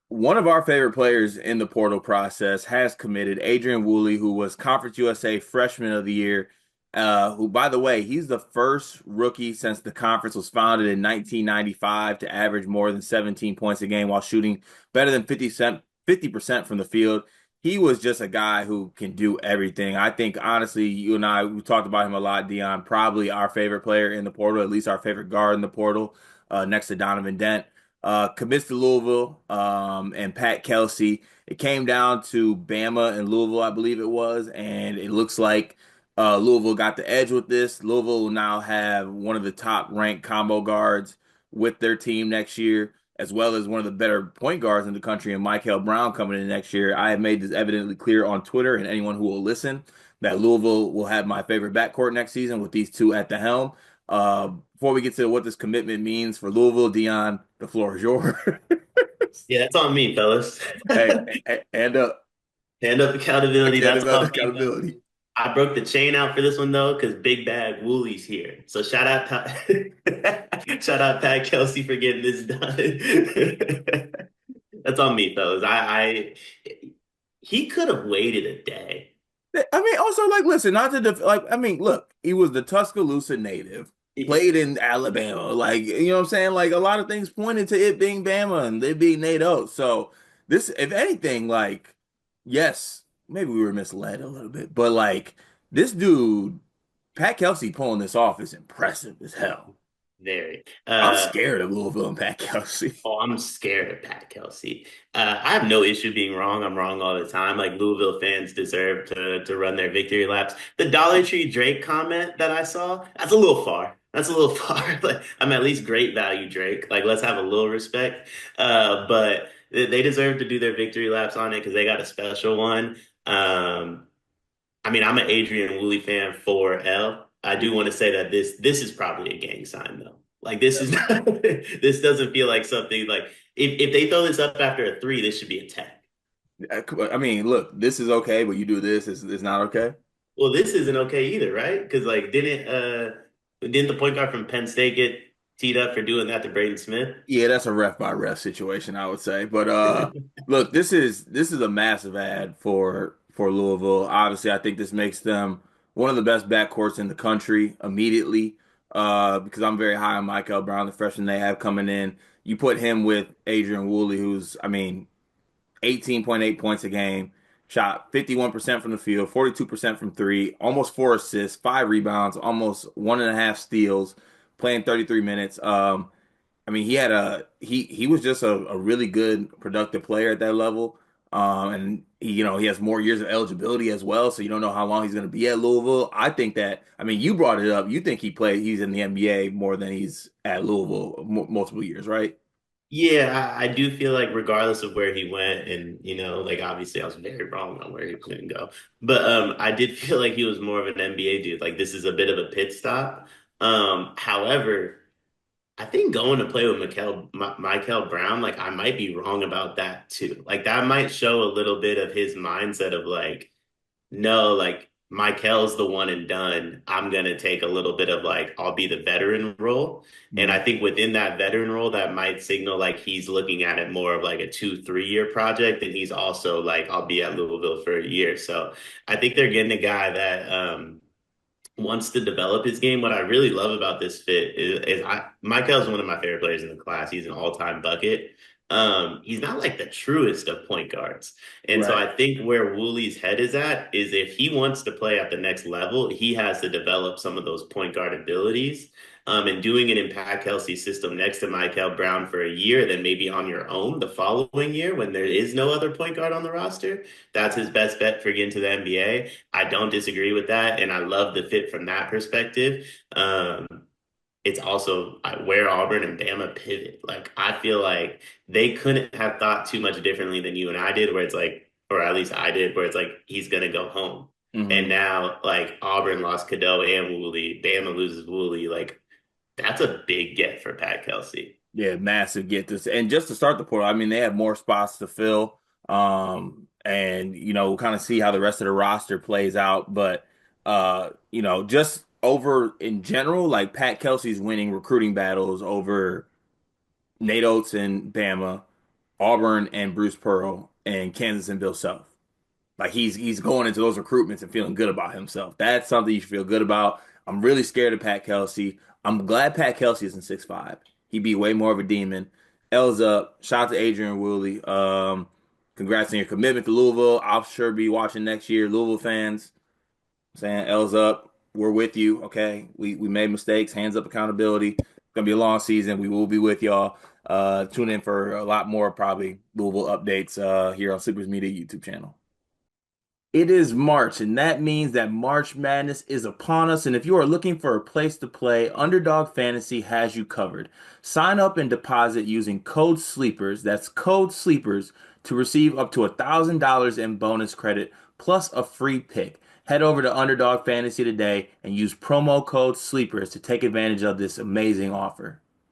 One of our favorite players in the portal process has committed, Adrian Wooley, who was Conference USA Freshman of the Year. Who, by the way, he's the first rookie since the conference was founded in 1995 to average more than 17 points a game while shooting better than 50% from the field. He was just a guy who can do everything. I think, honestly, you and I, we talked about him a lot, Dion. Probably our favorite player in the portal, at least our favorite guard in the portal, next to Donovan Dent. Commits to Louisville, and Pat Kelsey. It came down to Bama and Louisville, I believe it was, and it looks like Louisville got the edge with this. Louisville will now have one of the top ranked combo guards with their team next year, as well as one of the better point guards in the country, and Michael Brown coming in next year. I have made this evidently clear on Twitter, and anyone who will listen, that Louisville will have my favorite backcourt next season with these two at the helm. Before we get to what this commitment means for Louisville, Dion, the floor is yours. Yeah, that's on me, fellas. Hey, hand up. Hand up accountability. That's on me, fellas. Accountability. I broke the chain out for this one though, because Big Bag Wooley's here. So shout out, shout out Pat Kelsey for getting this done. That's on me, fellas. He could have waited a day. I mean, also, like, listen, not to I mean, look, he was the Tuscaloosa native, played in Alabama. Like, you know what I'm saying? Like, a lot of things pointed to it being Bama and it being NATO. So, this, if anything, like, yes, maybe we were misled a little bit, but like, this dude, Pat Kelsey pulling this off is impressive as hell. Very. I'm scared of Louisville and Pat Kelsey. Oh, I'm scared of Pat Kelsey. I have no issue being wrong. I'm wrong all the time. Like Louisville fans deserve to run their victory laps. The Dollar Tree Drake comment that I saw, that's a little far. That's a little far. Like I'm at least great value Drake. Like let's have a little respect. But they deserve to do their victory laps on it because they got a special one. I mean, I'm an Adrian Wooley fan for L. I do want to say that this is probably a gang sign though. Like this is not, this doesn't feel like something like if they throw this up after a three, this should be a 10. I mean, look, this is okay, but you do this, it's not okay. Well, this isn't okay either, right? Because like didn't the point guard from Penn State get teed up for doing that to Braden Smith? Yeah, that's a ref by ref situation, I would say. But look, this is a massive ad for Louisville. Obviously, I think this makes them one of the best backcourts in the country immediately. Because I'm very high on Michael Brown, the freshman they have coming in. You put him with Adrian Wooley, who's, I mean, 18.8 points a game, shot 51% from the field, 42% from three, almost four assists, five rebounds, almost one and a half steals, playing 33 minutes. I mean, he was just a really good productive player at that level. And he has more years of eligibility as well, so you don't know how long he's going to be at Louisville. I think that, I mean, you brought it up. You think he's in the NBA more than he's at Louisville multiple years, right? Yeah, I do feel like regardless of where he went, and like obviously I was very wrong on where he couldn't go, but I did feel like he was more of an NBA dude. Like this is a bit of a pit stop. However, I think going to play with Michael Brown, like I might be wrong about that too. Like that might show a little bit of his mindset of like, no, like Michael's the one and done. I'm gonna take a little bit of like I'll be the veteran role. And I think within that veteran role, that might signal like he's looking at it more of like a 2, 3 year project. And he's also like, I'll be at Louisville for a year. So I think they're getting a guy that wants to develop his game. What I really love about this fit is Michael's one of my favorite players in the class. He's an all-time bucket. He's not like the truest of point guards. And so Right. I think where Woolley's head is at is if he wants to play at the next level, he has to develop some of those point guard abilities. And doing it in Pat Kelsey's system next to Michael Brown for a year, then maybe on your own the following year when there is no other point guard on the roster, that's his best bet for getting to the NBA. I don't disagree with that, and I love the fit from that perspective. Um, it's also where Auburn and Bama pivot. Like I feel like they couldn't have thought too much differently than you and I did, where it's like, or at least I did, where it's like he's gonna go home. And hmm now like Auburn lost Cadeau and Woolley, Bama loses Woolley. Like that's a big get for Pat Kelsey. Yeah, massive get this. And just to start the portal, I mean, they have more spots to fill. And we'll kind of see how the rest of the roster plays out. But just over in general, like Pat Kelsey's winning recruiting battles over Nate Oates and Bama. Auburn and Bruce Pearl and Kansas and Bill Self. Like he's going into those recruitments and feeling good about himself. That's something you should feel good about. I'm really scared of Pat Kelsey. I'm glad Pat Kelsey isn't 6'5". He'd be way more of a demon. L's up. Shout out to Adrian Wooley. Congrats on your commitment to Louisville. I'll sure be watching next year. Louisville fans, saying L's up. We're with you. Okay. We made mistakes. Hands up accountability. It's gonna be a long season. We will be with y'all. Tune in for a lot more probably Louisville updates here on Sleepers Media YouTube channel. It is March, and that means that March Madness is upon us. And if you are looking for a place to play, Underdog Fantasy has you covered. Sign up and deposit using code SLEEPERS, that's code SLEEPERS, to receive up to $1,000 in bonus credit plus a free pick. Head over to Underdog Fantasy today and use promo code SLEEPERS to take advantage of this amazing offer.